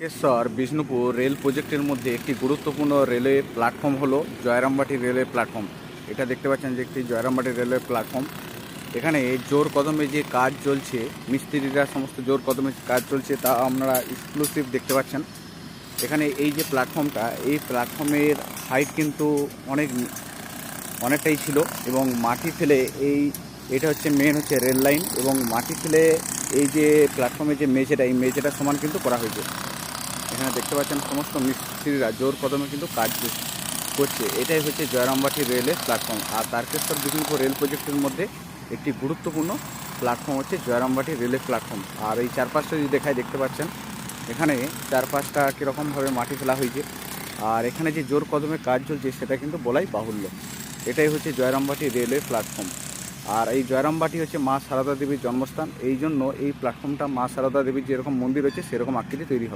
কেশ্বর Bishnupur rail প্রজেক্টের মধ্যে একটি গুরুত্বপূর্ণ রেলওয়ে প্ল্যাটফর্ম হলো জয়রামবাটি রেলওয়ে প্ল্যাটফর্ম। এটা দেখতে পাচ্ছেন যে একটি জয়রামবাটি রেলওয়ে প্ল্যাটফর্ম। এখানে জোর কদমে যে কাজ চলছে, মিস্ত্রিরা সমস্ত জোর কদমে কাজ চলছে, তা আপনারা এক্সক্লুসিভ দেখতে পাচ্ছেন। এখানে এই যে প্ল্যাটফর্মটা, এই প্ল্যাটফর্মের হাইট কিন্তু অনেকটাই ছিল এবং মাটি ফেলে এটা হচ্ছে মেন হচ্ছে রেল লাইন, এবং মাটি ফেলে এই যে প্ল্যাটফর্মের যে মেঝেটা, এই মেঝেটা সমান কিন্তু করা হয়েছে। এখানে দেখতে পাচ্ছেন সমস্ত মিস্ত্রিরা জোর কদমে কিন্তু কাজ করছে। এটাই হচ্ছে জয়রামবাটি রেলের প্ল্যাটফর্ম। আর তারকেশ্বর বিষ্ণুপুর রেল প্রজেক্টের মধ্যে একটি গুরুত্বপূর্ণ প্ল্যাটফর্ম হচ্ছে জয়রামবাটি রেলের প্ল্যাটফর্ম। আর এই চারপাশটা যদি দেখায়, দেখতে পাচ্ছেন এখানে চারপাশটা কীরকমভাবে মাটি ফেলা হয়েছে, আর এখানে যে জোর কদমে কাজ চলছে সেটা কিন্তু বলাই বাহুল্য। এটাই হচ্ছে জয়রামবাটি রেলের প্ল্যাটফর্ম। আর এই জয়রামবাটি হচ্ছে মা সারদা দেবীর জন্মস্থান, এই জন্য এই প্ল্যাটফর্মটা মা সারদা দেবীর যেরকম মন্দির হচ্ছে সেরকম আকৃতি তৈরি হবে।